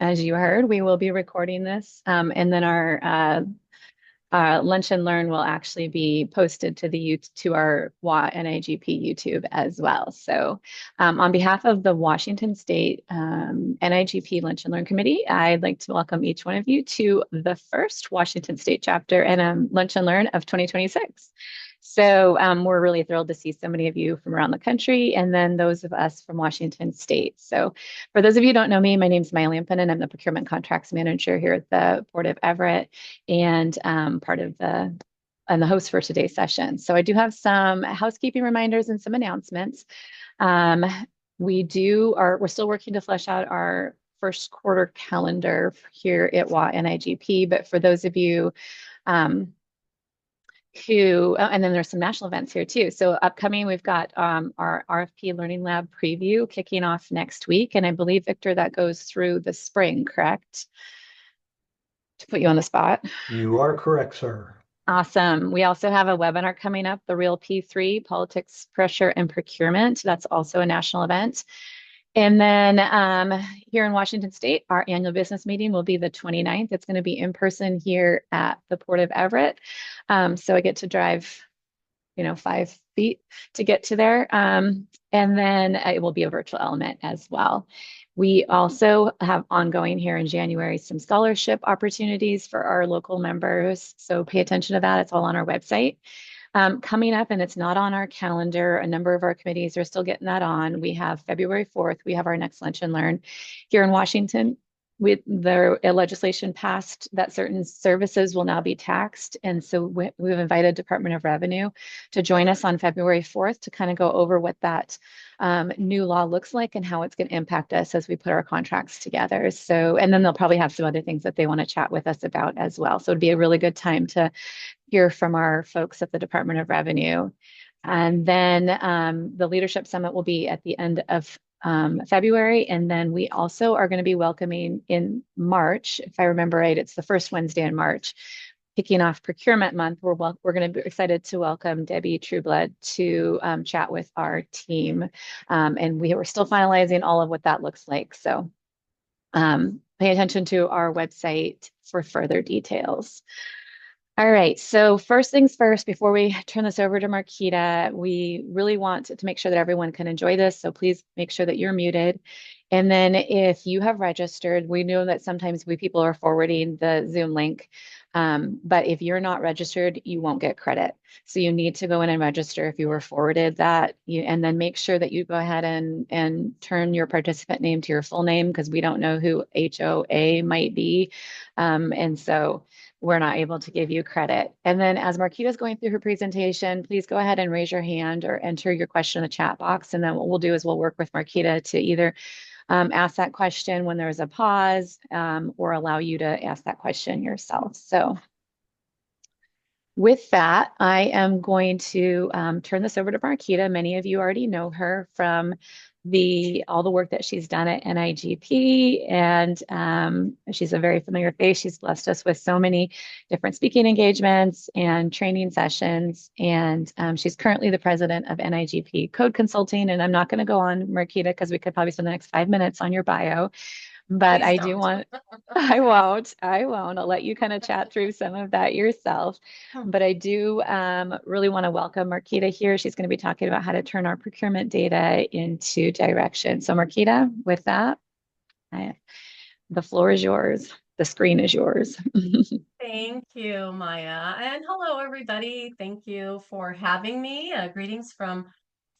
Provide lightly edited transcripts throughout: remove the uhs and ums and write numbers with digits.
as you heard, we will be recording this, and then our Lunch and Learn will actually be posted to to our NIGP YouTube as well. So, on behalf of the Washington State NIGP Lunch and Learn Committee, I'd like to welcome each one of you to the first Washington State chapter and Lunch and Learn of 2026. So we're really thrilled to see so many of you from around the country, and then those of us from Washington State. So for those of you who don't know me, my name is Maya Lampin, and I'm the Procurement Contracts Manager here at the Port of Everett, and part of the host for today's session. So I do have some housekeeping reminders and some announcements. Um, we're still working to flesh out our first quarter calendar here at WA NIGP, but for those of you um, and then there's some national events here too. So upcoming, we've got our RFP Learning Lab preview kicking off next week. And I believe, Victor, that goes through the spring, correct? To put you on the spot. You are correct, sir. Awesome. We also have a webinar coming up, the Real P3, Politics, Pressure, and Procurement. That's also a national event. And then here in Washington State, our annual business meeting will be the 29th. It's going to be in person here at the Port of Everett. So I get to drive 5 feet to get to there. And then it will be a virtual element as well. We also have ongoing here in January some scholarship opportunities for our local members. So pay attention to that. It's all on our website. Coming up, and it's not on our calendar, a number of our committees are still getting that on. We have February 4th, we have our next Lunch and Learn here in Washington. With the legislation passed that certain services will now be taxed. And so we've invited Department of Revenue to join us on February 4th to kind of go over what that new law looks like and how it's going to impact us as we put our contracts together. So, and then they'll probably have some other things that they want to chat with us about as well. So it'd be a really good time to hear from our folks at the Department of Revenue. And then the Leadership Summit will be at the end of February. And then we also are going to be welcoming in March, if I remember right, it's the first Wednesday in March, kicking off Procurement Month. We're going to be excited to welcome Debbie Trueblood to chat with our team. And we are still finalizing all of what that looks like. So pay attention to our website for further details. All right, so first things first, before we turn this over to Marquita, we really want to make sure that everyone can enjoy this. So please make sure that you're muted. And then if you have registered, we know that sometimes people are forwarding the Zoom link, but if you're not registered, you won't get credit. So you need to go in and register if you were forwarded that, and then make sure that you go ahead and turn your participant name to your full name because we don't know who HOA might be. And so we're not able to give you credit. And then as Marquita's going through her presentation, please go ahead and raise your hand or enter your question in the chat box. And then what we'll do is we'll work with Marquita to either ask that question when there's a pause or allow you to ask that question yourself. So with that, I am going to turn this over to Marquita. Many of you already know her from all the work that she's done at NIGP, and she's a very familiar face. She's blessed us with so many different speaking engagements and training sessions, and she's currently the president of NIGP Code Consulting. And I'm not going to go on, Marquita, because we could probably spend the next 5 minutes on your bio. But Please I do don't. want, I won't. I'll let you kind of chat through some of that yourself. But I do really want to welcome Marquita here. She's going to be talking about how to turn our procurement data into direction. So Marquita, with that, the floor is yours. The screen is yours. Thank you, Maya. And hello, everybody. Thank you for having me. Greetings from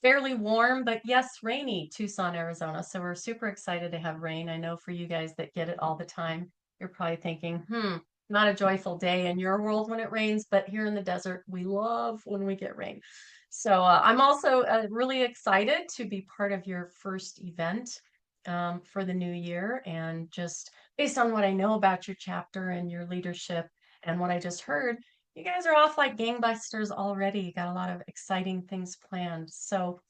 fairly warm, but yes, rainy Tucson, Arizona. So we're super excited to have rain. I know for you guys that get it all the time, you're probably thinking, not a joyful day in your world when it rains, but here in the desert, we love when we get rain. So I'm also really excited to be part of your first event for the new year. And just based on what I know about your chapter and your leadership and what I just heard, you guys are off like gangbusters already. You got a lot of exciting things planned. So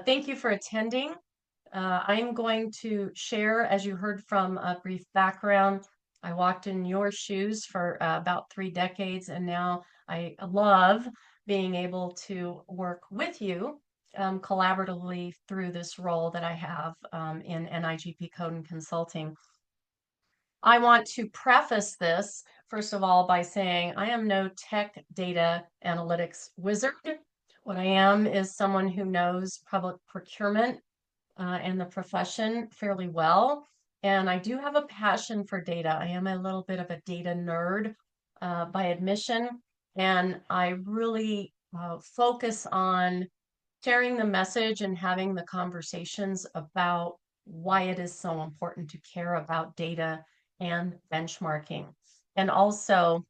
thank you for attending. I'm going to share, as you heard from a brief background, I walked in your shoes for about 3 decades, and now I love being able to work with you collaboratively through this role that I have in NIGP Code and Consulting. I want to preface this, first of all, by saying I am no tech data analytics wizard. What I am is someone who knows public procurement and the profession fairly well. And I do have a passion for data. I am a little bit of a data nerd by admission. And I really focus on sharing the message and having the conversations about why it is so important to care about data and benchmarking. And also,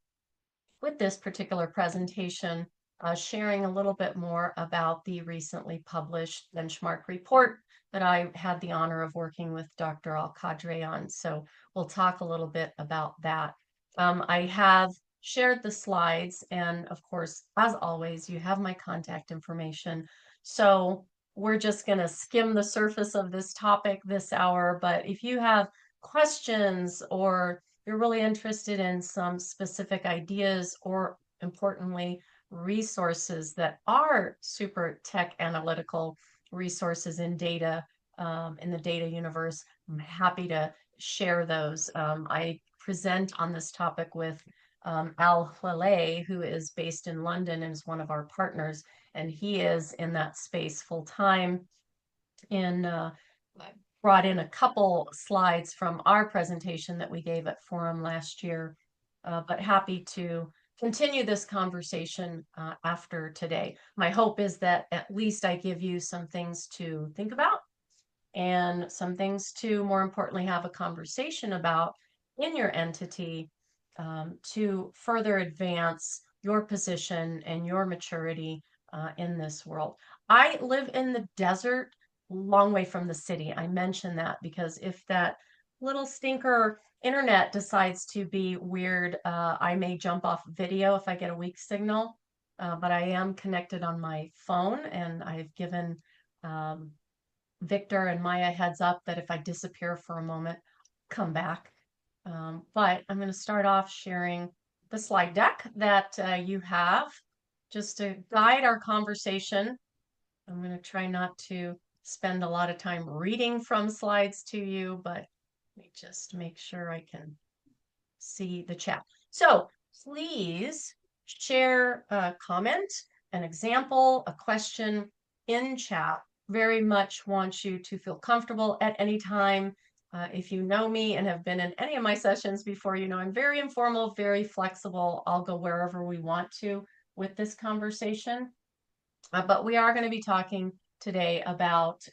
with this particular presentation, sharing a little bit more about the recently published benchmark report that I had the honor of working with Dr. Alkadry on. So we'll talk a little bit about that. I have shared the slides, and of course, as always, you have my contact information. So we're just going to skim the surface of this topic this hour, but if you have questions or you're really interested in some specific ideas or, importantly, resources that are super tech analytical resources in data, in the data universe, I'm happy to share those. I present on this topic with Al Khalay, who is based in London and is one of our partners, and he is in that space full time. Brought in a couple slides from our presentation that we gave at Forum last year, but happy to continue this conversation after today. My hope is that at least I give you some things to think about and some things to, more importantly, have a conversation about in your entity to further advance your position and your maturity in this world. I live in the desert, long way from the city. I mention that because if that little stinker internet decides to be weird, I may jump off video if I get a weak signal. But I am connected on my phone, and I've given Victor and Maya heads up that if I disappear for a moment, come back. But I'm going to start off sharing the slide deck that you have just to guide our conversation. I'm going to try not to spend a lot of time reading from slides to you, but let me just make sure I can see the chat. So please share a comment, an example, a question in chat. Very much want you to feel comfortable at any time. If you know me and have been in any of my sessions before, you know I'm very informal, very flexible. I'll go wherever we want to with this conversation. But we are going to be talking today about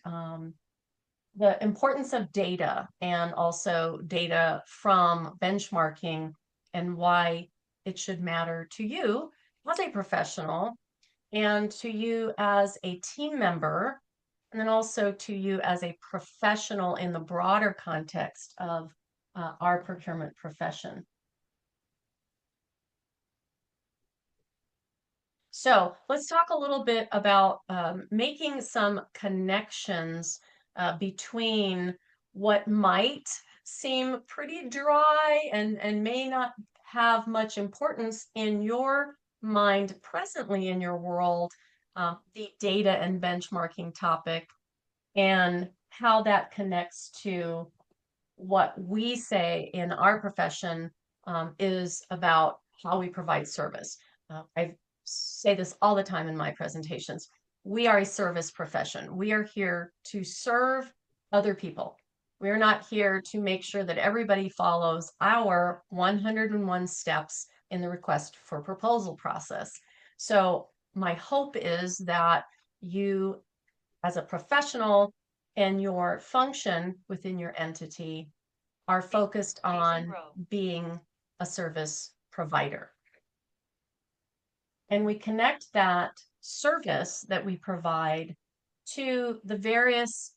the importance of data and also data from benchmarking and why it should matter to you as a professional and to you as a team member, and then also to you as a professional in the broader context of our procurement profession. So let's talk a little bit about making some connections between what might seem pretty dry and may not have much importance in your mind presently in your world, the data and benchmarking topic, and how that connects to what we say in our profession is about how we provide service. I say this all the time in my presentations. We are a service profession. We are here to serve other people. We're not here to make sure that everybody follows our 101 steps in the request for proposal process. So my hope is that you, as a professional and your function within your entity, are focused on being a service provider. And we connect that service that we provide to the various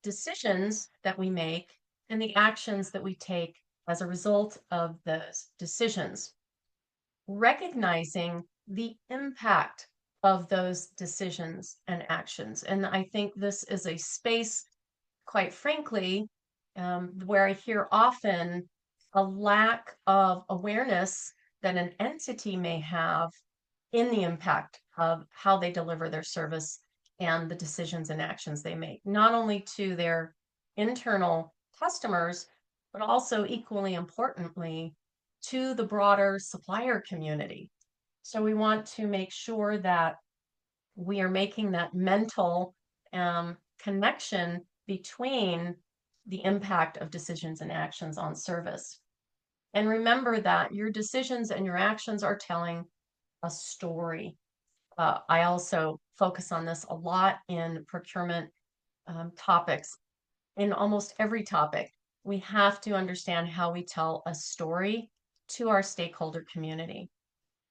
decisions that we make and the actions that we take as a result of those decisions, recognizing the impact of those decisions and actions. And I think this is a space, quite frankly, where I hear often a lack of awareness that an entity may have in the impact of how they deliver their service and the decisions and actions they make, not only to their internal customers, but also equally importantly, to the broader supplier community. So we want to make sure that we are making that mental connection between the impact of decisions and actions on service. And remember that your decisions and your actions are telling a story. I also focus on this a lot in procurement topics. In almost every topic, we have to understand how we tell a story to our stakeholder community.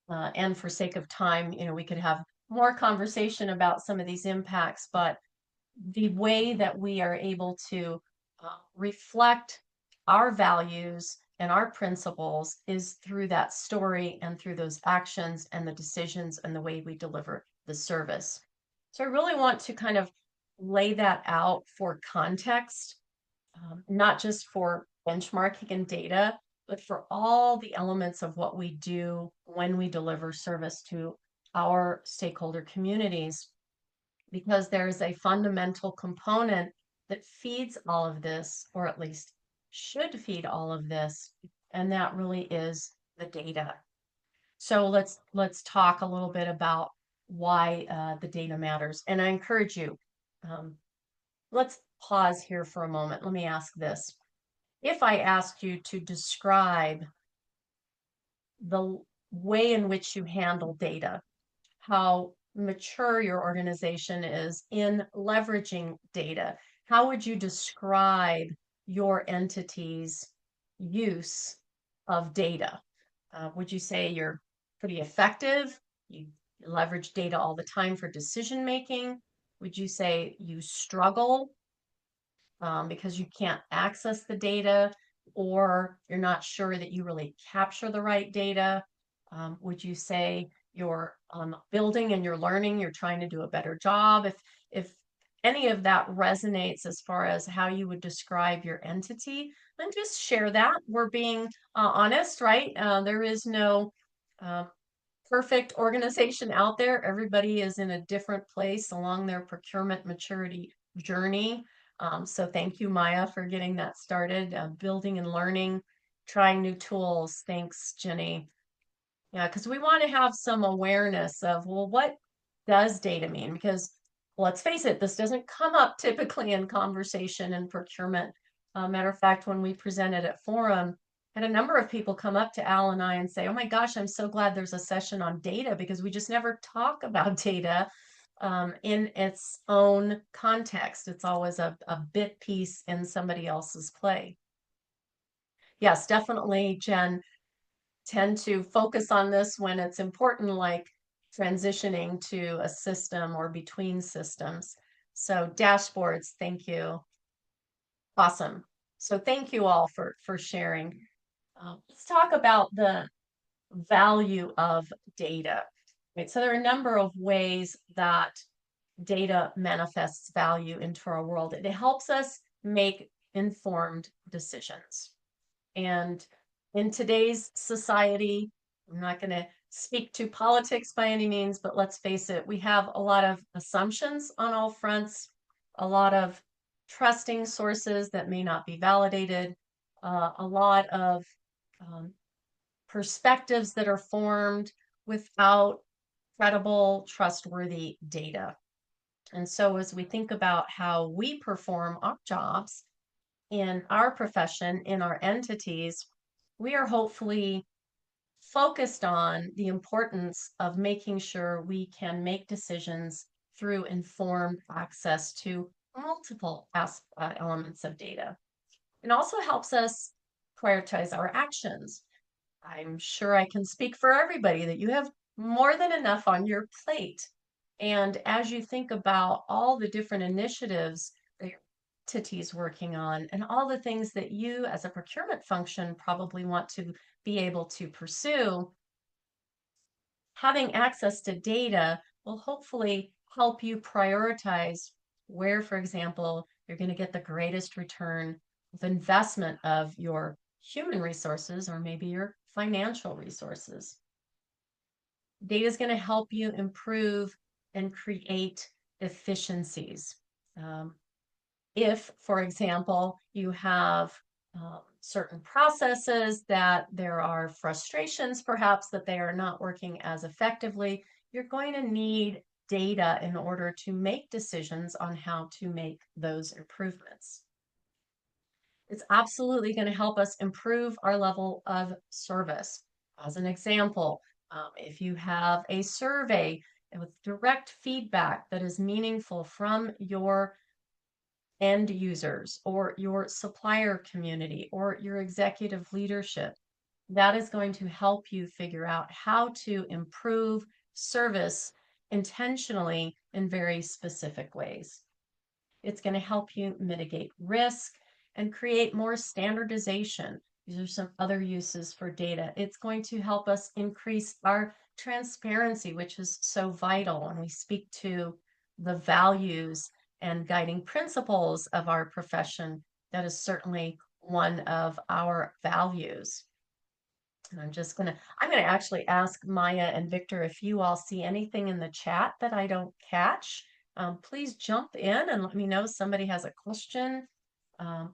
And for sake of time, we could have more conversation about some of these impacts, but the way that we are able to reflect our values and our principles is through that story and through those actions and the decisions and the way we deliver the service. So I really want to kind of lay that out for context, not just for benchmarking and data, but for all the elements of what we do when we deliver service to our stakeholder communities, because there's a fundamental component that feeds all of this, or at least should feed all of this, and that really is the data. So let's talk a little bit about why the data matters. And I encourage you, let's pause here for a moment. Let me ask this. If I asked you to describe the way in which you handle data, how mature your organization is in leveraging data, how would you describe your entity's use of data? Would you say you're pretty effective? You leverage data all the time for decision making? Would you say you struggle because you can't access the data, or you're not sure that you really capture the right data? Would you say you're building and you're learning, you're trying to do a better job? If any of that resonates as far as how you would describe your entity, then just share that. We're being honest, right? There is no perfect organization out there. Everybody is in a different place along their procurement maturity journey. So thank you, Maya, for getting that started, building and learning, trying new tools. Thanks, Jenny. Yeah, because we want to have some awareness of, well, what does data mean? Because let's face it, this doesn't come up typically in conversation and procurement. Matter of fact, when we presented at Forum, had a number of people come up to Al and I and say, oh my gosh, I'm so glad there's a session on data, because we just never talk about data in its own context. It's always a bit piece in somebody else's play. Yes, definitely, Jen, tend to focus on this when it's important, like transitioning to a system or between systems. So dashboards, thank you. Awesome. So thank you all for sharing. Let's talk about the value of data. Right, so there are a number of ways that data manifests value into our world. It helps us make informed decisions. And in today's society, I'm not going to speak to politics by any means, but let's face it, we have a lot of assumptions on all fronts, a lot of trusting sources that may not be validated, a lot of perspectives that are formed without credible, trustworthy data. And so as we think about how we perform our jobs in our profession, in our entities, we are hopefully focused on the importance of making sure we can make decisions through informed access to multiple elements of data. It also helps us prioritize our actions. I'm sure I can speak for everybody that you have more than enough on your plate. And as you think about all the different initiatives that your entity is working on, and all the things that you as a procurement function probably want to be able to pursue, having access to data will hopefully help you prioritize where, for example, you're going to get the greatest return of investment of your human resources or maybe your financial resources. Data is going to help you improve and create efficiencies. If, for example, you have certain processes, that there are frustrations perhaps that they are not working as effectively, you're going to need data in order to make decisions on how to make those improvements. It's absolutely going to help us improve our level of service. As an example, if you have a survey with direct feedback that is meaningful from your end users or your supplier community or your executive leadership, that is going to help you figure out how to improve service intentionally in very specific ways. It's going to help you mitigate risk and create more standardization. These are some other uses for data. It's going to help us increase our transparency, which is so vital when we speak to the values and guiding principles of our profession. That is certainly one of our values. And I'm going to actually ask Maya and Victor if you all see anything in the chat that I don't catch. Please jump in and let me know if somebody has a question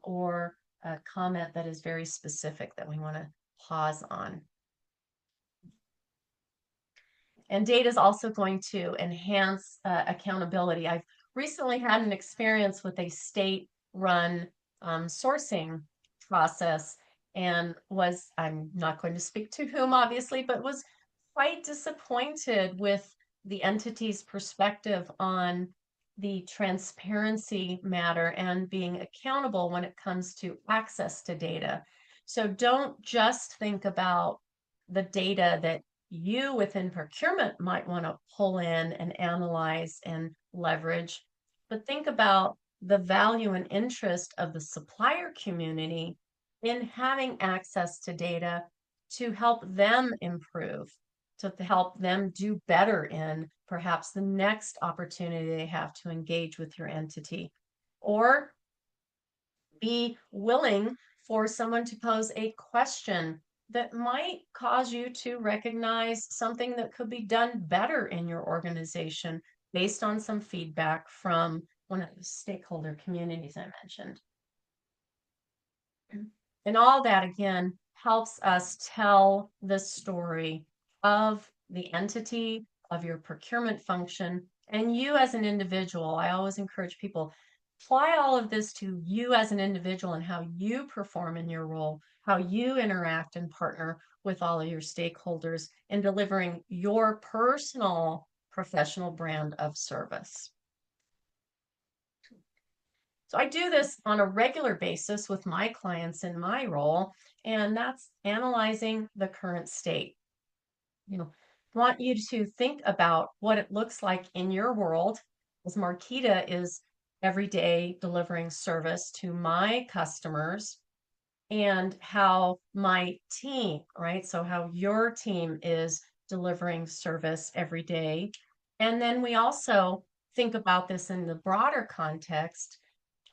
or a comment that is very specific that we want to pause on. And data is also going to enhance accountability. I've recently had an experience with a state-run sourcing process, and I'm not going to speak to whom, obviously, but was quite disappointed with the entity's perspective on the transparency matter and being accountable when it comes to access to data. So don't just think about the data that you within procurement might want to pull in and analyze and leverage, but think about the value and interest of the supplier community in having access to data to help them improve, to help them do better in perhaps the next opportunity they have to engage with your entity, or be willing for someone to pose a question that might cause you to recognize something that could be done better in your organization based on some feedback from one of the stakeholder communities I mentioned. And all that, again, helps us tell the story of the entity, of your procurement function, and you as an individual. I always encourage people, apply all of this to you as an individual and how you perform in your role, how you interact and partner with all of your stakeholders in delivering your personal professional brand of service. So I do this on a regular basis with my clients in my role, and that's analyzing the current state. I want you to think about what it looks like in your world, as Marquita is every day delivering service to my customers, and how my team, right? So how your team is delivering service every day. And then we also think about this in the broader context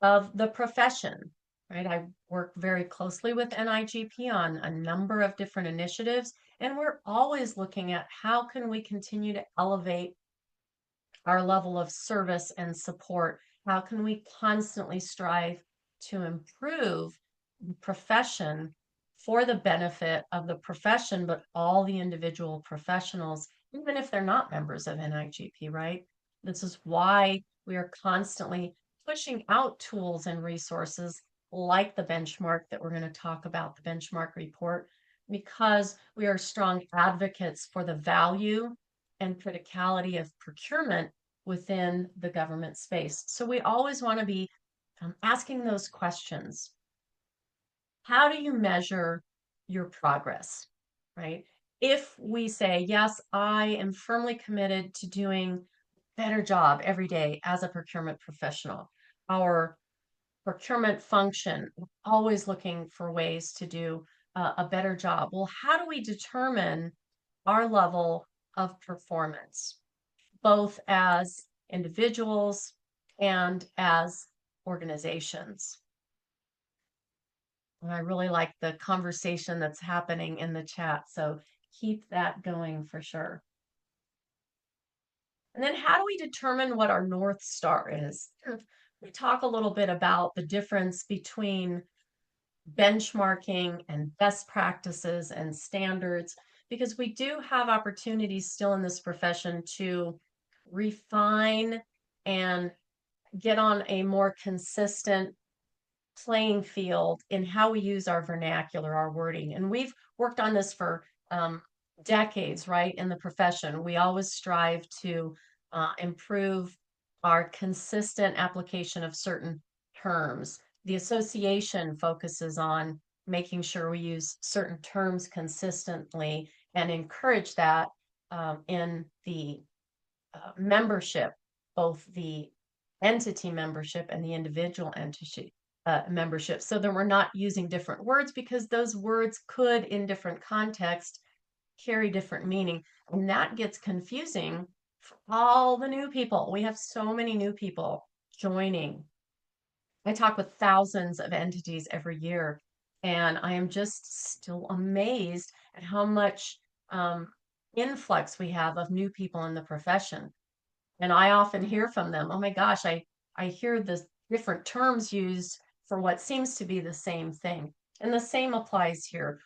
of the profession, right? I work very closely with NIGP on a number of different initiatives, and we're always looking at how can we continue to elevate our level of service and support? How can we constantly strive to improve the profession for the benefit of the profession, but all the individual professionals, even if they're not members of NIGP, right? This is why we are constantly pushing out tools and resources like the benchmark that we're going to talk about, the benchmark report, because we are strong advocates for the value and criticality of procurement within the government space. So we always want to be asking those questions. How do you measure your progress, right? If we say, yes, I am firmly committed to doing a better job every day as a procurement professional, our procurement function, always looking for ways to do a better job. Well, how do we determine our level of performance, both as individuals and as organizations? And I really like the conversation that's happening in the chat, so keep that going for sure. And then how do we determine what our North Star is? We talk a little bit about the difference between benchmarking and best practices and standards, because we do have opportunities still in this profession to refine and get on a more consistent playing field in how we use our vernacular, our wording. And we've worked on this for decades, right, in the profession. We always strive to improve our consistent application of certain terms. The association focuses on making sure we use certain terms consistently and encourage that in the membership, both the entity membership and the individual entity membership, so that we're not using different words, because those words could, in different contexts, carry different meaning. And that gets confusing for all the new people. We have so many new people joining. I talk with thousands of entities every year, and I am just still amazed at how much influx we have of new people in the profession. And I often hear from them, oh my gosh, I hear the different terms used for what seems to be the same thing. And the same applies here.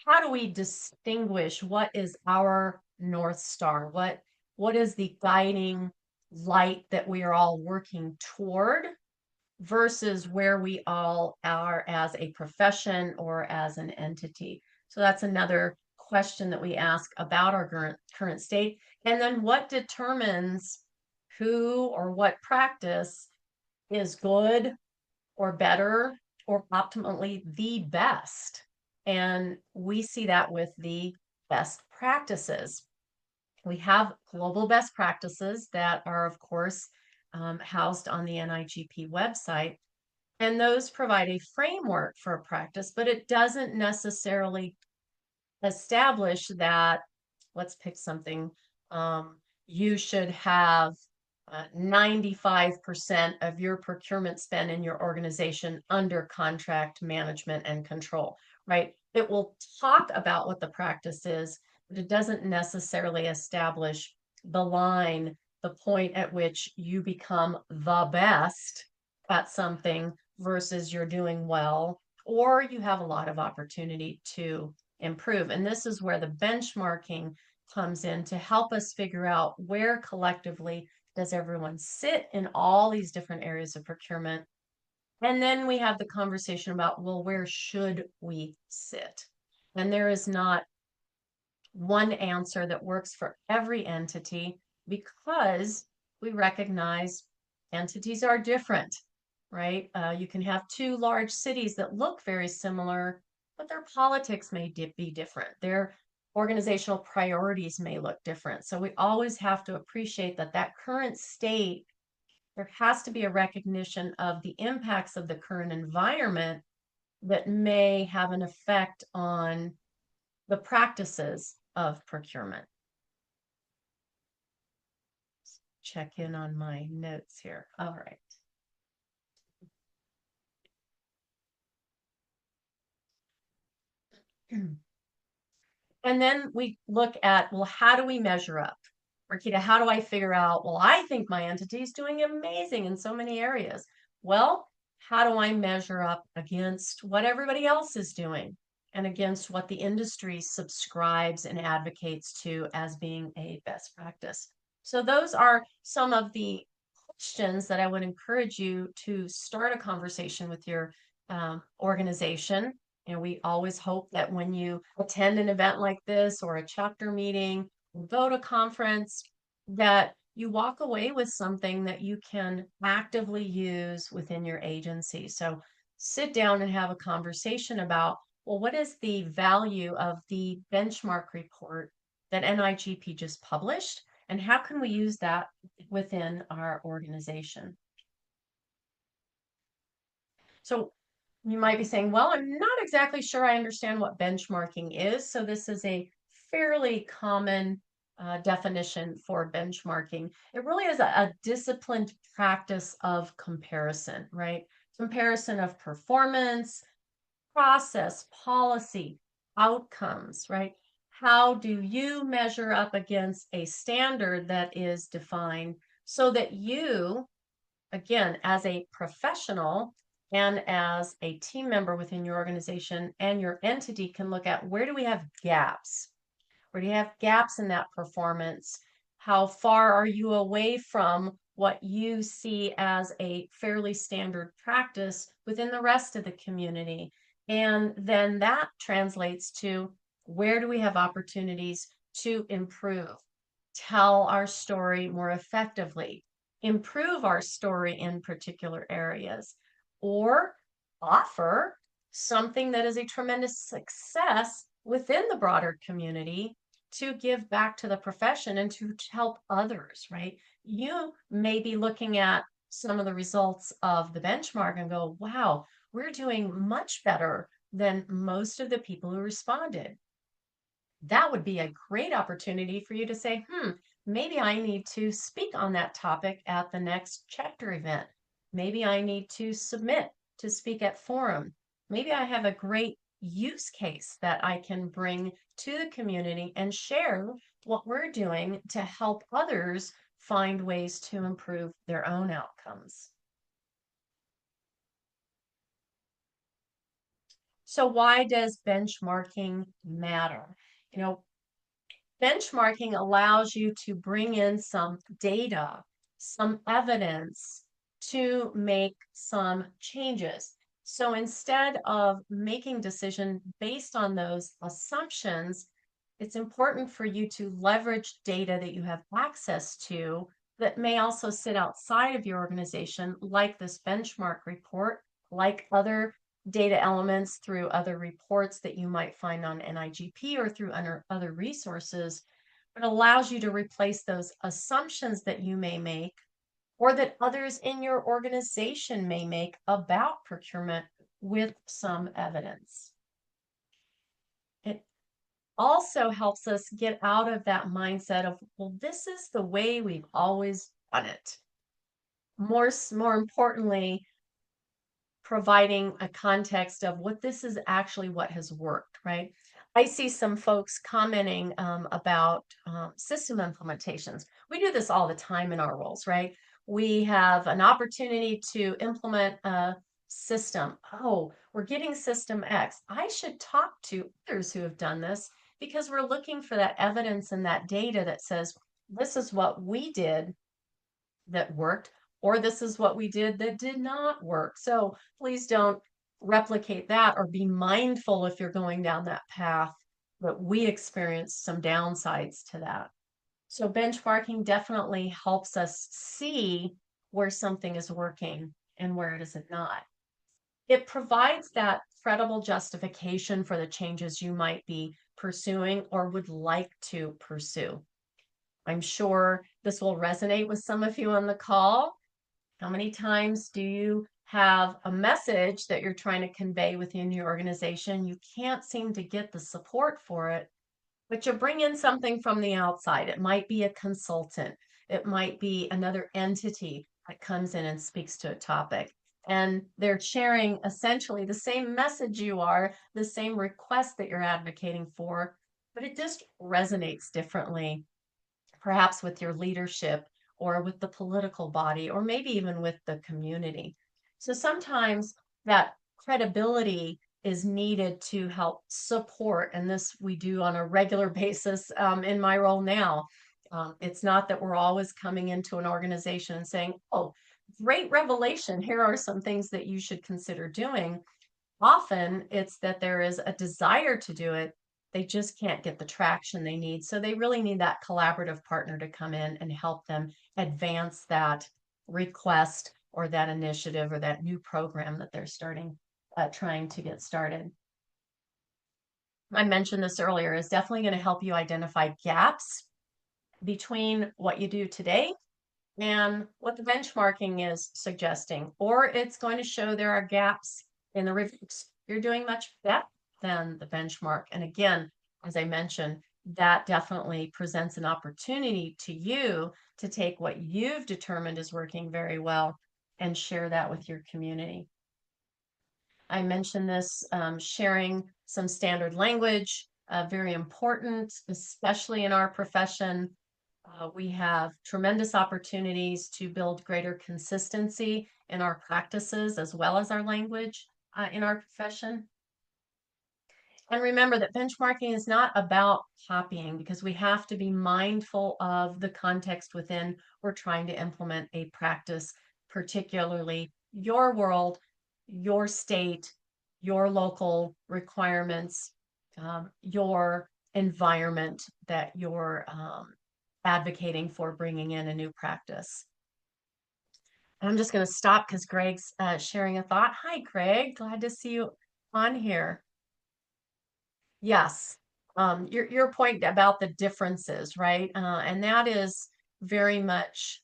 How do we distinguish what is our North Star? What is the guiding light that we are all working toward versus where we all are as a profession or as an entity? So that's another question that we ask about our current state. And then what determines who or what practice is good or better or optimally the best? And we see that with the best practices. We have global best practices that are, of course, housed on the NIGP website. And those provide a framework for a practice, but it doesn't necessarily establish that, let's pick something, you should have 95% of your procurement spend in your organization under contract management and control, right? It will talk about what the practice is, but it doesn't necessarily establish the line, the point at which you become the best at something versus you're doing well, or you have a lot of opportunity to improve. And this is where the benchmarking comes in to help us figure out where collectively does everyone sit in all these different areas of procurement. And then we have the conversation about, well, where should we sit? And there is not one answer that works for every entity, because we recognize entities are different, right? You can have two large cities that look very similar, but their politics may be different. Their organizational priorities may look different. So we always have to appreciate that current state, there has to be a recognition of the impacts of the current environment that may have an effect on the practices of procurement. Check in on my notes here. All right. And then we look at, well, how do we measure up? Marquita, how do I figure out, well, I think my entity is doing amazing in so many areas. Well, how do I measure up against what everybody else is doing and against what the industry subscribes and advocates to as being a best practice? So those are some of the questions that I would encourage you to start a conversation with your organization. And we always hope that when you attend an event like this or a chapter meeting, go to conference, that you walk away with something that you can actively use within your agency. So sit down and have a conversation about, well, what is the value of the benchmark report that NIGP just published? And how can we use that within our organization? So you might be saying, well, I'm not exactly sure I understand what benchmarking is. So this is a fairly common definition for benchmarking. It really is a disciplined practice of comparison, right? Comparison of performance, process, policy, outcomes, right? How do you measure up against a standard that is defined so that you, again, as a professional, and as a team member within your organization and your entity can look at, where do we have gaps? Where do you have gaps in that performance? How far are you away from what you see as a fairly standard practice within the rest of the community? And then that translates to, where do we have opportunities to improve, tell our story more effectively, improve our story in particular areas, or offer something that is a tremendous success within the broader community to give back to the profession and to help others, right? You may be looking at some of the results of the benchmark and go, wow, we're doing much better than most of the people who responded. That would be a great opportunity for you to say, maybe I need to speak on that topic at the next chapter event. Maybe I need to submit to speak at forum. Maybe I have a great use case that I can bring to the community and share what we're doing to help others find ways to improve their own outcomes. So why does benchmarking matter? You know, benchmarking allows you to bring in some data, some evidence to make some changes. So instead of making decision based on those assumptions, it's important for you to leverage data that you have access to that may also sit outside of your organization, like this benchmark report, like other data elements through other reports that you might find on NIGP or through other resources. It allows you to replace those assumptions that you may make or that others in your organization may make about procurement with some evidence. It also helps us get out of that mindset of, well, this is the way we've always done it. More importantly, providing a context of what this is actually what has worked, right? I see some folks commenting about system implementations. We do this all the time in our roles, right? We have an opportunity to implement a system. Oh, we're getting system X. I should talk to others who have done this because we're looking for that evidence and that data that says, this is what we did that worked, or this is what we did that did not work. So please don't replicate that, or be mindful if you're going down that path that we experienced some downsides to that. So benchmarking definitely helps us see where something is working and where it isn't not. It provides that credible justification for the changes you might be pursuing or would like to pursue. I'm sure this will resonate with some of you on the call. How many times do you have a message that you're trying to convey within your organization? You can't seem to get the support for it, but you bring in something from the outside. It might be a consultant. It might be another entity that comes in and speaks to a topic. And they're sharing essentially the same message you are, the same request that you're advocating for, but it just resonates differently, perhaps with your leadership or with the political body, or maybe even with the community. So sometimes that credibility is needed to help support, and this we do on a regular basis in my role now. It's not that we're always coming into an organization and saying, oh, great revelation, here are some things that you should consider doing. Often it's that there is a desire to do it. They just can't get the traction they need. So they really need that collaborative partner to come in and help them advance that request or that initiative or that new program that they're trying to get started. I mentioned this earlier, is definitely going to help you identify gaps between what you do today and what the benchmarking is suggesting, or it's going to show there are gaps in the reviews. You're doing much better than the benchmark. And again, as I mentioned, that definitely presents an opportunity to you to take what you've determined is working very well and share that with your community. I mentioned this, sharing some standard language, very important, especially in our profession. We have tremendous opportunities to build greater consistency in our practices as well as our language in our profession. And remember that benchmarking is not about copying, because we have to be mindful of the context within we're trying to implement a practice, particularly your world, your state, your local requirements, your environment that you're advocating for bringing in a new practice. I'm just going to stop because Greg's sharing a thought. Hi, Greg. Glad to see you on here. Yes, your point about the differences, right? And that is very much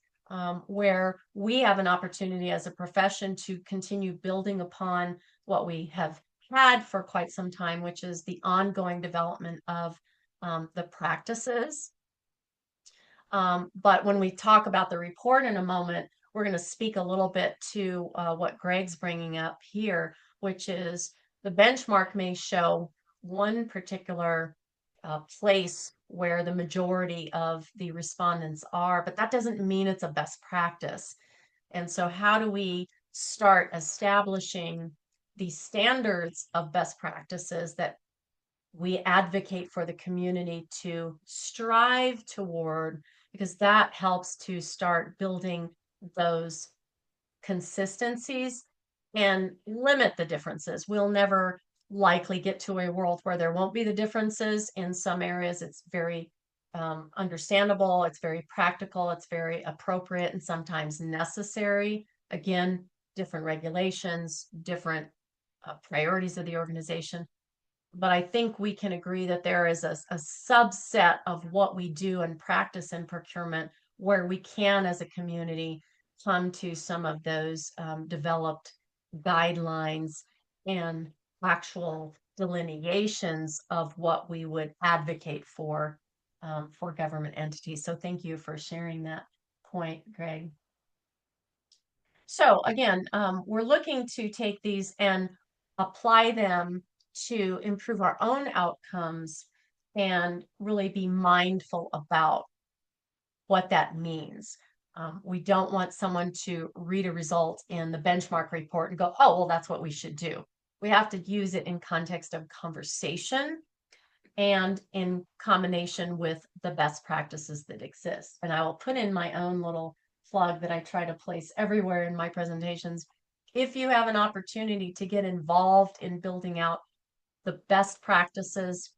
where we have an opportunity as a profession to continue building upon what we have had for quite some time, which is the ongoing development of the practices. But when we talk about the report in a moment, we're going to speak a little bit to what Greg's bringing up here, which is the benchmark may show one particular place where the majority of the respondents are, but that doesn't mean it's a best practice. And so how do we start establishing the standards of best practices that we advocate for the community to strive toward, because that helps to start building those consistencies and limit the differences. We'll never likely get to a world where there won't be the differences. In some areas, it's very understandable, it's very practical, it's very appropriate, and sometimes necessary. Again, different regulations, different priorities of the organization. But I think we can agree that there is a subset of what we do and practice in procurement where we can, as a community, come to some of those developed guidelines and actual delineations of what we would advocate for government entities. So thank you for sharing that point, Greg. So again, we're looking to take these and apply them to improve our own outcomes and really be mindful about what that means. We don't want someone to read a result in the benchmark report and go, oh, well, that's what we should do. We have to use it in context of conversation and in combination with the best practices that exist. And I will put in my own little plug that I try to place everywhere in my presentations. If you have an opportunity to get involved in building out the best practices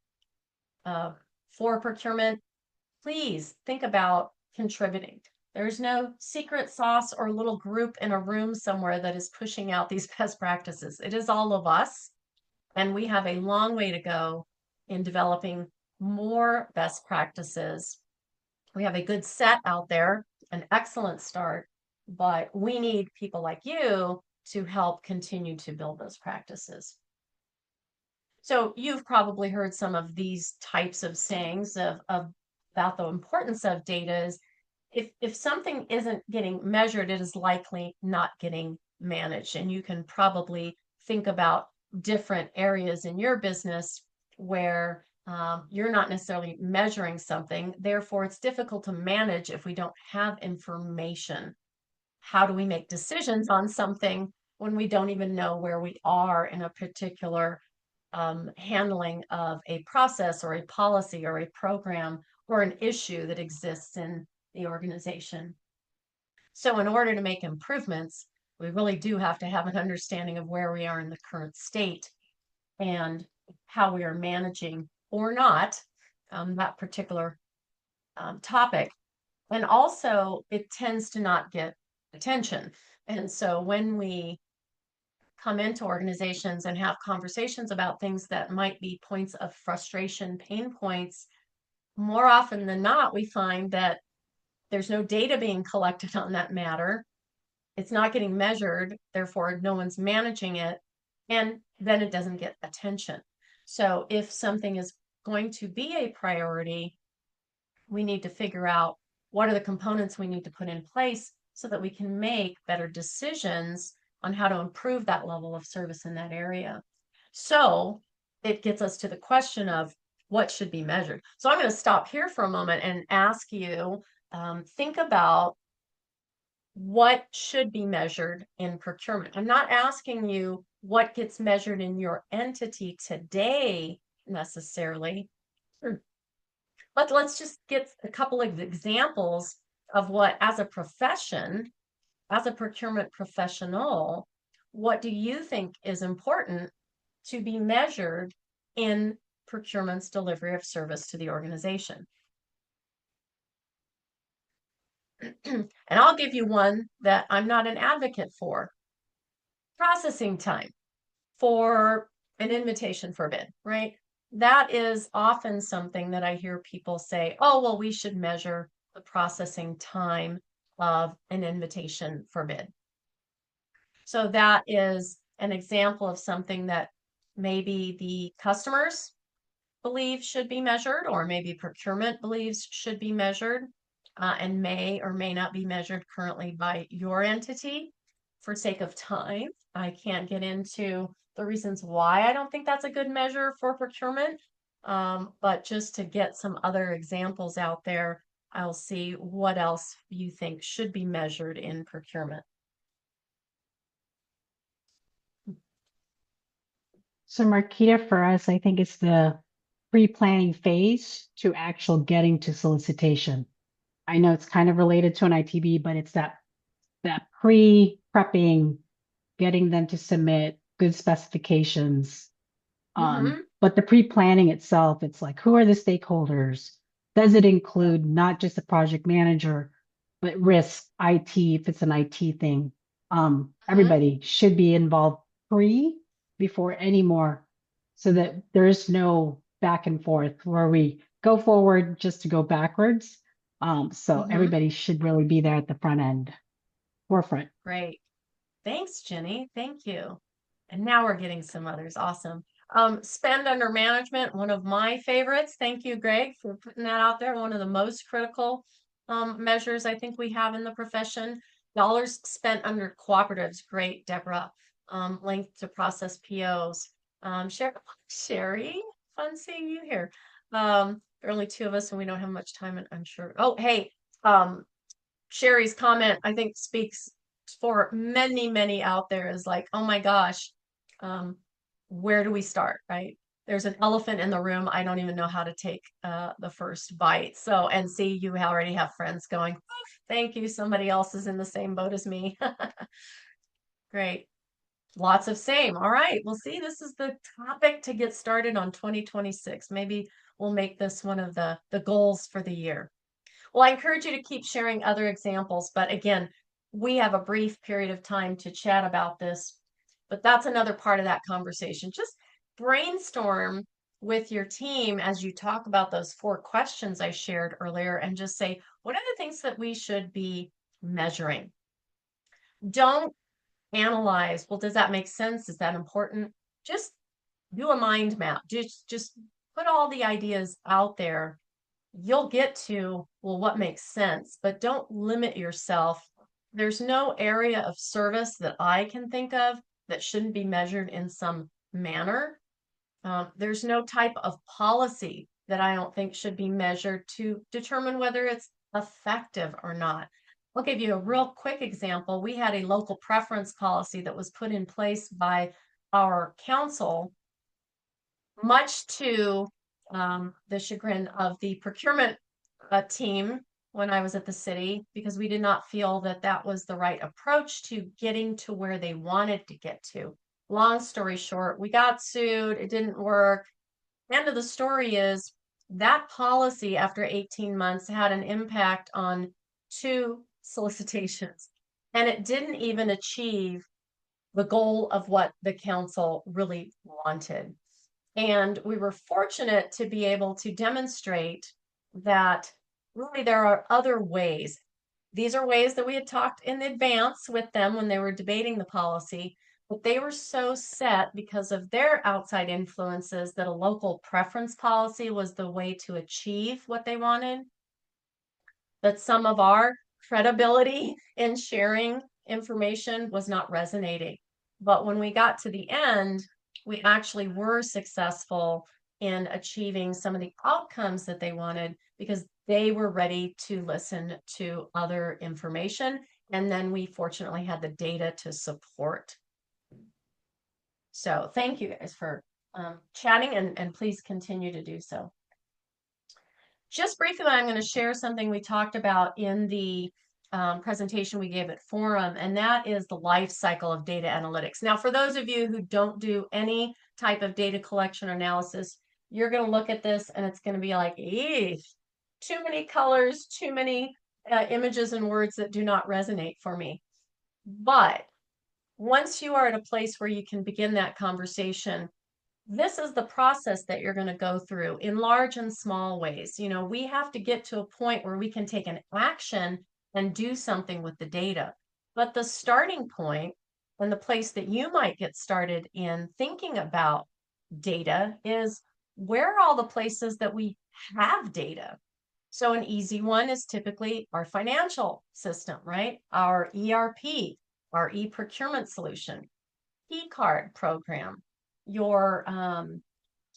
for procurement, please think about contributing. There's no secret sauce or little group in a room somewhere that is pushing out these best practices. It is all of us, and we have a long way to go in developing more best practices. We have a good set out there, an excellent start, but we need people like you to help continue to build those practices. So you've probably heard some of these types of sayings about the importance of data. Is if something isn't getting measured, it is likely not getting managed. And you can probably think about different areas in your business where you're not necessarily measuring something. Therefore, it's difficult to manage if we don't have information. How do we make decisions on something when we don't even know where we are in a particular handling of a process or a policy or a program or an issue that exists in the organization? So in order to make improvements, we really do have to have an understanding of where we are in the current state and how we are managing or not that particular topic. And also, it tends to not get attention. And so when we come into organizations and have conversations about things that might be points of frustration, pain points, more often than not, we find that there's no data being collected on that matter. It's not getting measured, therefore no one's managing it, and then it doesn't get attention. So if something is going to be a priority, we need to figure out what are the components we need to put in place so that we can make better decisions on how to improve that level of service in that area. So it gets us to the question of what should be measured. So I'm going to stop here for a moment and ask you, think about what should be measured in procurement. I'm not asking you what gets measured in your entity today necessarily, but let's just get a couple of examples of what, as a profession, as a procurement professional, what do you think is important to be measured in procurement's delivery of service to the organization? And I'll give you one that I'm not an advocate for. Processing time for an invitation for a bid, right? That is often something that I hear people say, oh, well, we should measure the processing time of an invitation for bid. So that is an example of something that maybe the customers believe should be measured, or maybe procurement believes should be measured, and may or may not be measured currently by your entity. For sake of time, I can't get into the reasons why I don't think that's a good measure for procurement, but just to get some other examples out there, I'll see what else you think should be measured in procurement. So Marquita, for us, I think it's the pre-planning phase to actual getting to solicitation. I know it's kind of related to an ITB, but it's that pre-prepping, getting them to submit good specifications. But the pre-planning itself, it's like, who are the stakeholders? Does it include not just the project manager, but risk, IT, if it's an IT thing? Everybody should be involved before any more, so that there's no back and forth where we go forward just to go backwards. So everybody should really be there at the front end, forefront. Great. Thanks, Jenny. Thank you. And now we're getting some others. Awesome. Spend under management, one of my favorites. Thank you, Greg, for putting that out there. One of the most critical measures I think we have in the profession. Dollars spent under cooperatives. Great, Deborah. Length to process POs. Sherry, fun seeing you here. There are only two of us and we don't have much time, and I'm sure. Oh, hey, Sherry's comment, I think, speaks for many, many out there, is like, oh my gosh, where do we start, right? There's an elephant in the room. I don't even know how to take the first bite. So, and see, you already have friends going, oh, thank you. Somebody else is in the same boat as me. Great. Lots of same. All right. Well, see, this is the topic to get started on 2026. Maybe we'll make this one of the goals for the year. Well, I encourage you to keep sharing other examples, but again, we have a brief period of time to chat about this, but that's another part of that conversation. Just brainstorm with your team as you talk about those 4 questions I shared earlier, and just say, what are the things that we should be measuring? Don't analyze, well, does that make sense? Is that important? Just do a mind map. Just put all the ideas out there. You'll get to, well, what makes sense, but don't limit yourself. There's no area of service that I can think of that shouldn't be measured in some manner. There's no type of policy that I don't think should be measured to determine whether it's effective or not. I'll give you a real quick example. We had a local preference policy that was put in place by our council, much to the chagrin of the procurement team when I was at the city, because we did not feel that that was the right approach to getting to where they wanted to get to. Long story short, we got sued. It didn't work. End of the story is that policy, after 18 months, had an impact on 2 solicitations, and it didn't even achieve the goal of what the council really wanted. And we were fortunate to be able to demonstrate that really there are other ways. These are ways that we had talked in advance with them when they were debating the policy, but they were so set because of their outside influences that a local preference policy was the way to achieve what they wanted, that some of our credibility in sharing information was not resonating. But when we got to the end, we actually were successful in achieving some of the outcomes that they wanted because they were ready to listen to other information. And then we fortunately had the data to support. So thank you guys for chatting, and please continue to do so. Just briefly, I'm going to share something we talked about in the presentation we gave at Forum, and that is the life cycle of data analytics. Now, for those of you who don't do any type of data collection or analysis, you're going to look at this and it's going to be like, too many colors, too many images and words that do not resonate for me. But once you are at a place where you can begin that conversation, this is the process that you're going to go through in large and small ways. You know, we have to get to a point where we can take an action and do something with the data. But the starting point and the place that you might get started in thinking about data is, where are all the places that we have data? So an easy one is typically our financial system, right? Our ERP, our e-procurement solution, e-card program, your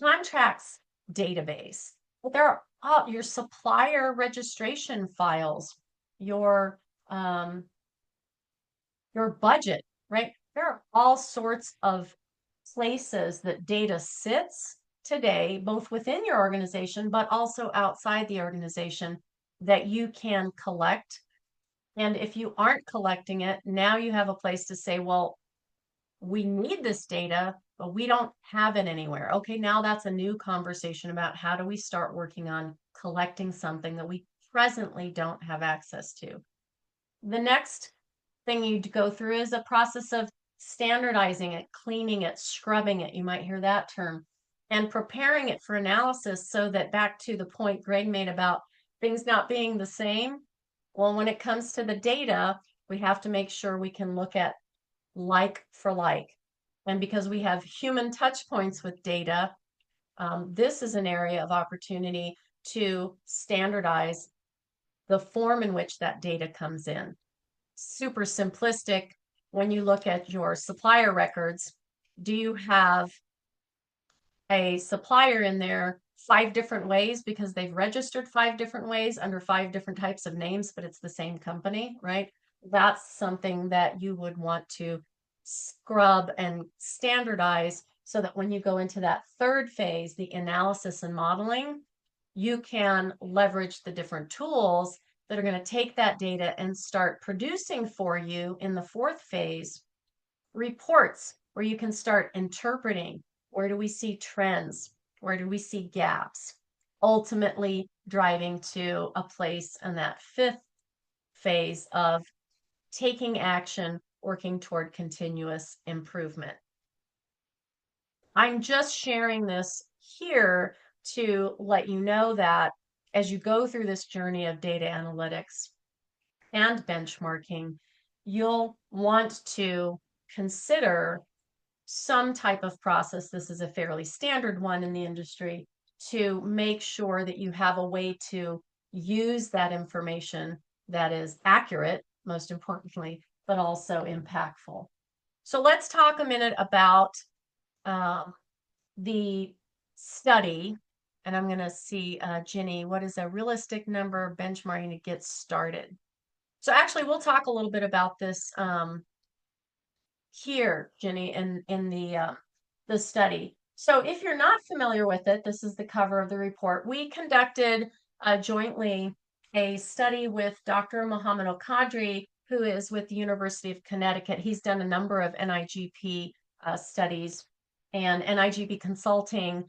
contracts database. But there are your supplier registration files, your budget, right? There are all sorts of places that data sits today, both within your organization, but also outside the organization, that you can collect. And if you aren't collecting it, now you have a place to say, well, we need this data, but we don't have it anywhere. Okay, now that's a new conversation about how do we start working on collecting something that we presently don't have access to. The next thing you go through is a process of standardizing it, cleaning it, scrubbing it. You might hear that term, and preparing it for analysis, so that, back to the point Greg made about things not being the same. Well, when it comes to the data, we have to make sure we can look at like for like. And because we have human touch points with data, this is an area of opportunity to standardize the form in which that data comes in. Super simplistic. When you look at your supplier records, do you have a supplier in there 5 different ways because they've registered 5 different ways under 5 different types of names, but it's the same company, right? That's something that you would want to scrub and standardize, so that when you go into that third phase, the analysis and modeling, you can leverage the different tools that are going to take that data and start producing for you in the fourth phase reports, where you can start interpreting, where do we see trends, where do we see gaps, ultimately driving to a place in that fifth phase of taking action, working toward continuous improvement. I'm just sharing this here to let you know that as you go through this journey of data analytics and benchmarking, you'll want to consider some type of process. This is a fairly standard one in the industry, to make sure that you have a way to use that information that is accurate, most importantly, but also impactful. So let's talk a minute about the study. And I'm going to see, Ginny, what is a realistic number of benchmarking to get started? So actually, we'll talk a little bit about this here, Ginny, in the study. So if you're not familiar with it, this is the cover of the report. We conducted jointly a study with Dr. Mohammad Alkadry, who is with the University of Connecticut. He's done a number of NIGP studies, and NIGP Consulting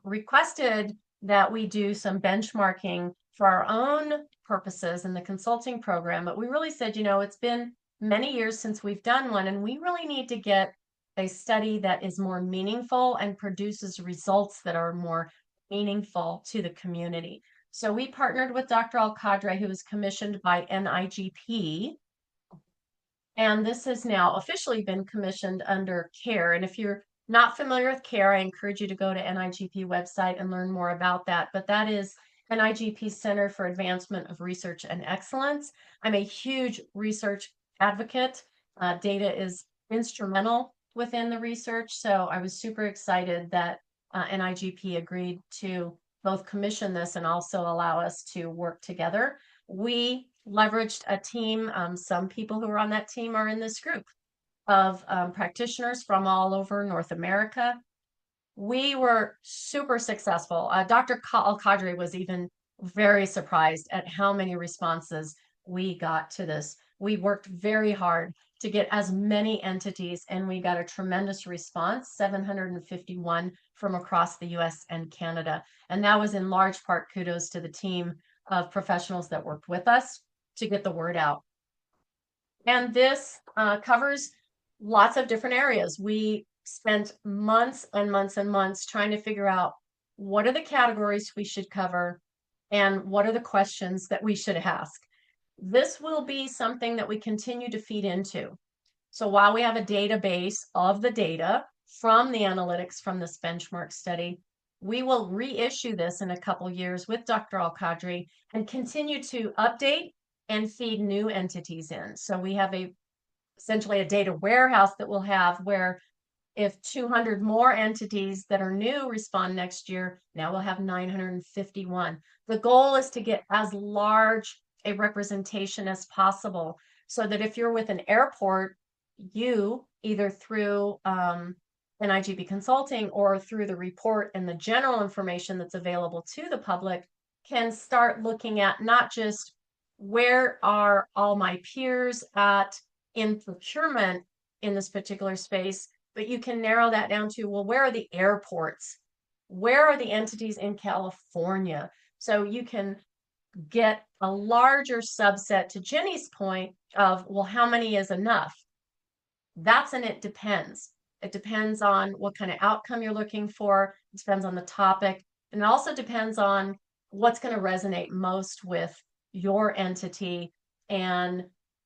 requested that we do some benchmarking for our own purposes in the consulting program. But we really said, you know, it's been many years since we've done one, and we really need to get a study that is more meaningful and produces results that are more meaningful to the community. So we partnered with Dr. Alkadry, who was commissioned by NIGP, and this has now officially been commissioned under CARE. And if you're not familiar with CARE, I encourage you to go to NIGP website and learn more about that. But that is NIGP Center for Advancement of Research and Excellence. I'm a huge research advocate. Data is instrumental within the research. So I was super excited that NIGP agreed to both commission this and also allow us to work together. We leveraged a team. Some people who are on that team are in this group of practitioners from all over North America. We were super successful. Dr. Alkadry was even very surprised at how many responses we got to this. We worked very hard to get as many entities, and we got a tremendous response, 751 from across the US and Canada. And that was in large part kudos to the team of professionals that worked with us to get the word out. And this covers lots of different areas. We spent months and months and months trying to figure out what are the categories we should cover and what are the questions that we should ask. This will be something that we continue to feed into. So while we have a database of the data from the analytics from this benchmark study, we will reissue this in a couple years with Dr. Alkadry and continue to update and feed new entities in. So we have essentially a data warehouse that we'll have where if 200 more entities that are new respond next year, now we'll have 951. The goal is to get as large a representation as possible so that if you're with an airport, you either through NIGP Consulting or through the report and the general information that's available to the public can start looking at not just where are all my peers at in procurement in this particular space, but you can narrow that down to, well, where are the airports? Where are the entities in California? So you can get a larger subset to Jenny's point of, well, how many is enough? That's an it depends. It depends on what kind of outcome you're looking for. It depends on the topic. And it also depends on what's going to resonate most with your entity and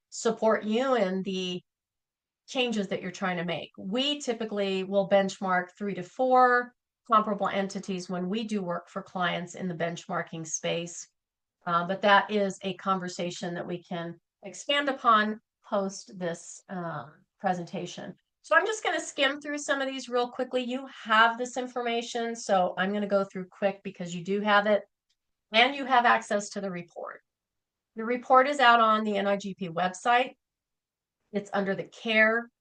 support you in the changes that you're trying to make. We typically will benchmark 3 to 4 comparable entities when we do work for clients in the benchmarking space. But that is a conversation that we can expand upon post this presentation. So I'm just going to skim through some of these real quickly. You have this information, so I'm going to go through quick because you do have it and you have access to the report. The report is out on the NIGP website. It's under the care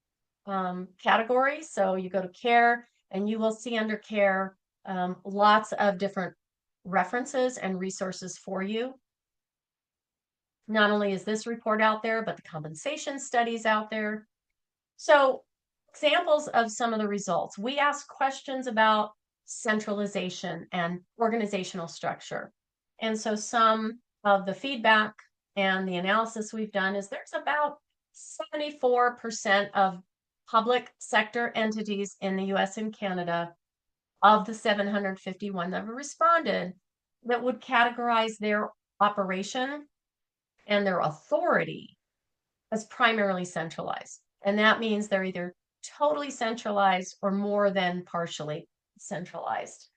category. So you go to care and you will see under care lots of different references and resources for you. Not only is this report out there, but the compensation studies out there. So examples of some of the results. We ask questions about centralization and organizational structure. And so some of the feedback and the analysis we've done is there's about 74% of public sector entities in the US and Canada of the 751 that have responded that would categorize their operation and their authority as primarily centralized. And that means they're either totally centralized or more than partially centralized.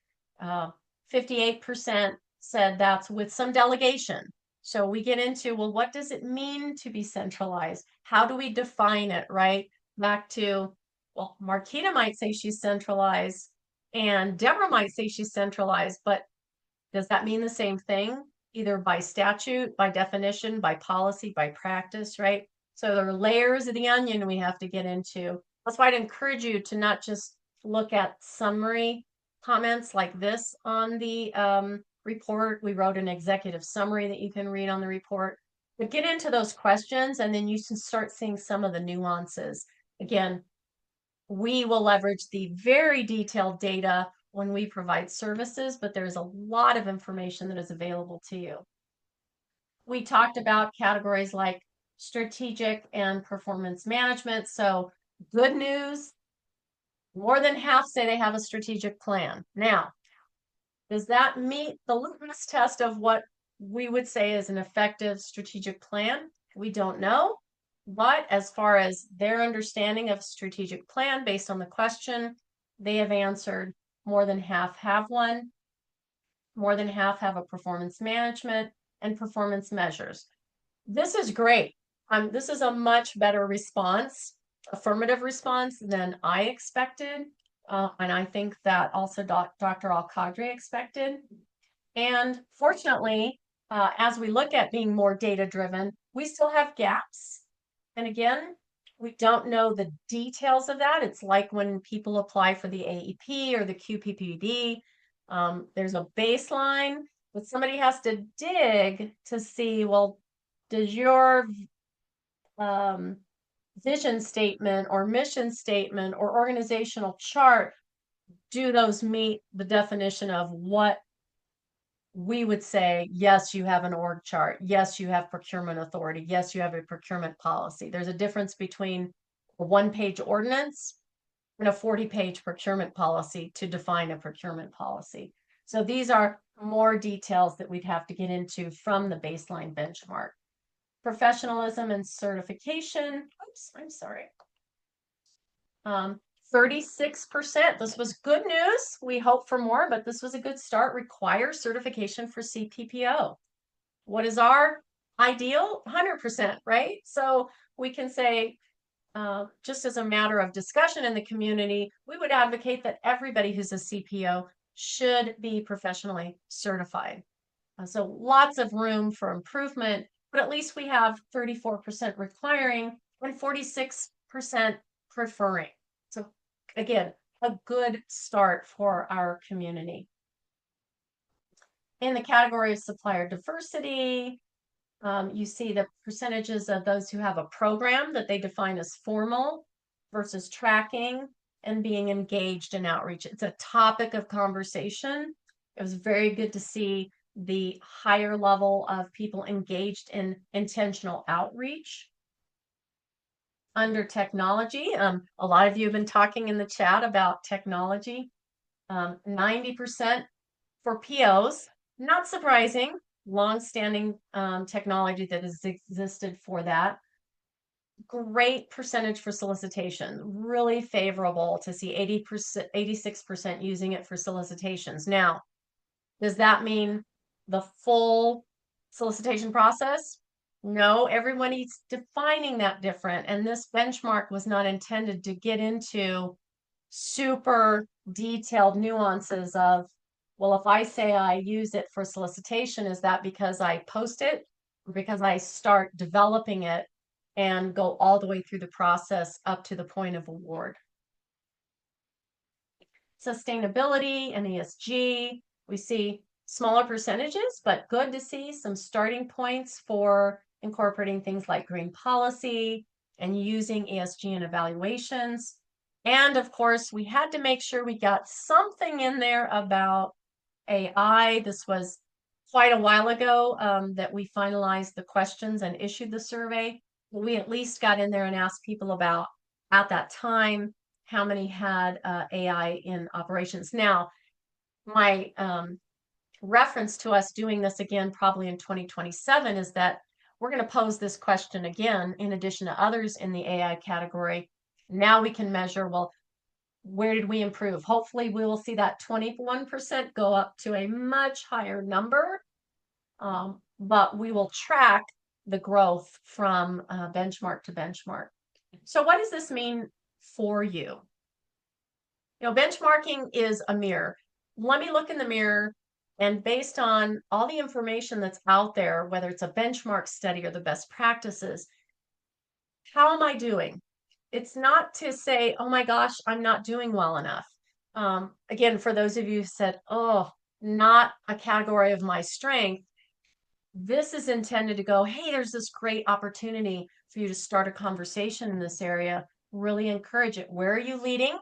58% said that's with some delegation. So we get into, well, what does it mean to be centralized? How do we define it, right? Back to, well, Marquita might say she's centralized and Deborah might say she's centralized, but does that mean the same thing? Either by statute, by definition, by policy, by practice, right? So there are layers of the onion we have to get into. That's why I'd encourage you to not just look at summary comments like this on the report. We wrote an executive summary that you can read on the report, but get into those questions and then you can start seeing some of the nuances. Again, we will leverage the very detailed data when we provide services, but there's a lot of information that is available to you. We talked about categories like strategic and performance management. So good news, more than half say they have a strategic plan. Now, does that meet the litmus test of what we would say is an effective strategic plan? We don't know. But as far as their understanding of strategic plan based on the question, they have answered more than half have one, more than half have a performance management and performance measures. This is great. This is a much better response, affirmative response than I expected. And I think that also Dr. Alkadry expected. And fortunately, as we look at being more data-driven, we still have gaps. And again, we don't know the details of that. It's like when people apply for the AEP or the QPPD, there's a baseline, but somebody has to dig to see, well, does your vision statement or mission statement or organizational chart, do those meet the definition of what we would say? Yes, you have an org chart. Yes, you have procurement authority. Yes, you have a procurement policy. There's a difference between a one-page ordinance and a 40-page procurement policy to define a procurement policy. So these are more details that we'd have to get into from the baseline benchmark. Professionalism and certification. Oops, I'm sorry. 36%. This was good news. We hope for more, but this was a good start. Requires certification for CPPO. What is our ideal? 100%, right? So we can say, just as a matter of discussion in the community, we would advocate that everybody who's a CPO should be professionally certified. So lots of room for improvement, but at least we have 34% requiring and 46% preferring. So again, a good start for our community. In the category of supplier diversity, you see the percentages of those who have a program that they define as formal versus tracking and being engaged in outreach. It's a topic of conversation. It was very good to see the higher level of people engaged in intentional outreach. Under technology, a lot of you have been talking in the chat about technology. 90% for POs, not surprising, long-standing technology that has existed for that. Great percentage for solicitation, really favorable to see 80%, 86% using it for solicitations. Now, does that mean the full solicitation process? No, everyone is defining that different. And this benchmark was not intended to get into super detailed nuances of, well, if I say I use it for solicitation, is that because I post it or because I start developing it and go all the way through the process up to the point of award? Sustainability and ESG, we see smaller percentages, but good to see some starting points for incorporating things like green policy and using ESG in evaluations. And of course, we had to make sure we got something in there about AI. This was quite a while ago that we finalized the questions and issued the survey. We at least got in there and asked people about, at that time, how many had AI in operations. Now, my reference to us doing this again probably in 2027 is that we're going to pose this question again in addition to others in the AI category. Now we can measure, well, where did we improve? Hopefully we will see that 21% go up to a much higher number, but we will track the growth from benchmark to benchmark. So what does this mean for you? You know, benchmarking is a mirror. Let me look in the mirror, and based on all the information that's out there, whether it's a benchmark study or the best practices, how am I doing? It's not to say, oh my gosh, I'm not doing well enough. Again, for those of you who said, oh, not a category of my strength, this is intended to go, hey, there's this great opportunity for you to start a conversation in this area. Really encourage it. Where are you leading?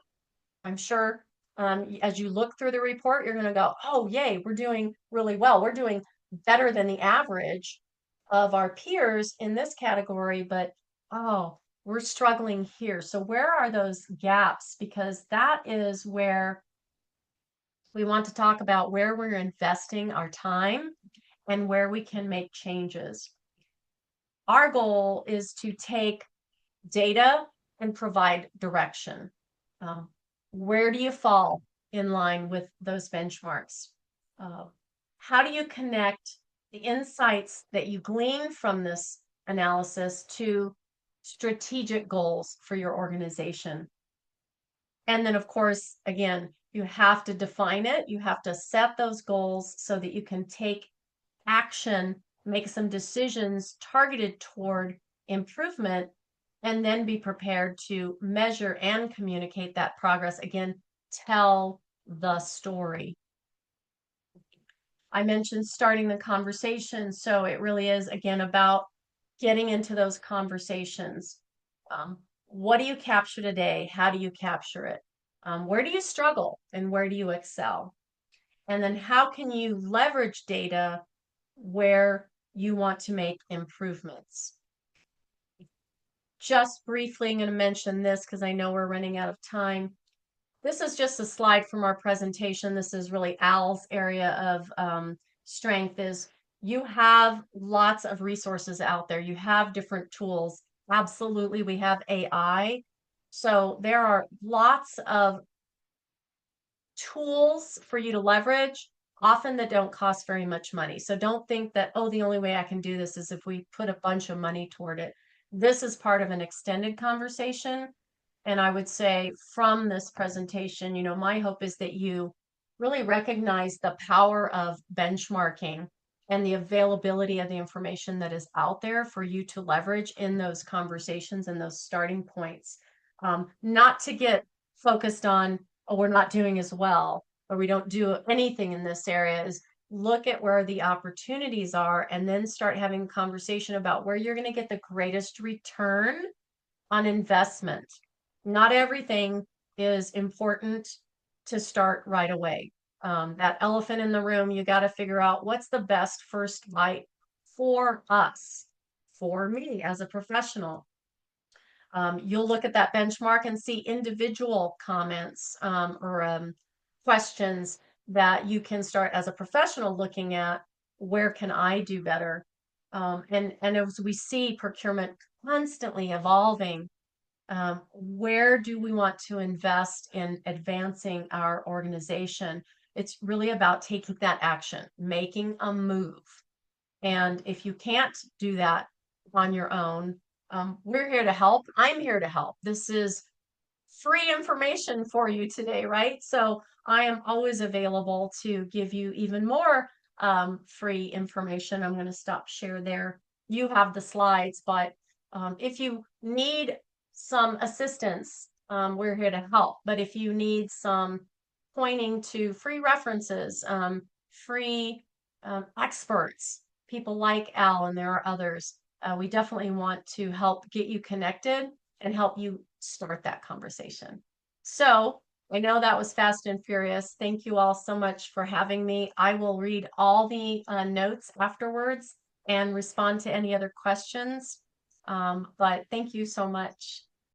I'm sure as you look through the report, you're going to go, oh, yay, we're doing really well. We're doing better than the average of our peers in this category, but oh, we're struggling here. So where are those gaps? Because that is where we want to talk about where we're investing our time and where we can make changes. Our goal is to take data and provide direction. Where do you fall in line with those benchmarks? How do you connect the insights that you glean from this analysis to strategic goals for your organization? And then, of course, again, you have to define it. You have to set those goals so that you can take action, make some decisions targeted toward improvement, and then be prepared to measure and communicate that progress. Again, tell the story. I mentioned starting the conversation, so it really is, again, about getting into those conversations. What do you capture today? How do you capture it? Where do you struggle and where do you excel? And then how can you leverage data where you want to make improvements? Just briefly, I'm going to mention this because I know we're running out of time. This is just a slide from our presentation. This is really Al's area of strength. Is you have lots of resources out there. You have different tools. Absolutely, we have AI. So there are lots of tools for you to leverage, often that don't cost very much money. So don't think that, oh, the only way I can do this is if we put a bunch of money toward it. This is part of an extended conversation. And I would say from this presentation, my hope is that you really recognize the power of benchmarking and the availability of the information that is out there for you to leverage in those conversations and those starting points. Not to get focused on, oh, we're not doing as well, or we don't do anything in this area, is look at where the opportunities are and then start having a conversation about where you're going to get the greatest return on investment. Not everything is important to start right away. That elephant in the room, you got to figure out what's the best first bite for us, for me as a professional. You'll look at that benchmark and see individual comments or questions that you can start as a professional looking at. Where can I do better? And as we see procurement constantly evolving, where do we want to invest in advancing our organization? It's really about taking that action, making a move. And if you can't do that on your own, we're here to help. I'm here to help. This is free information for you today, right? So I am always available to give you even more free information. I'm going to stop share there. You have the slides, but if you need some assistance, we're here to help. But if you need some pointing to free references, free experts, people like Al, and there are others, we definitely want to help get you connected and help you start that conversation. So I know that was fast and furious. Thank you all so much for having me. I will read all the notes afterwards and respond to any other questions. But thank you so much.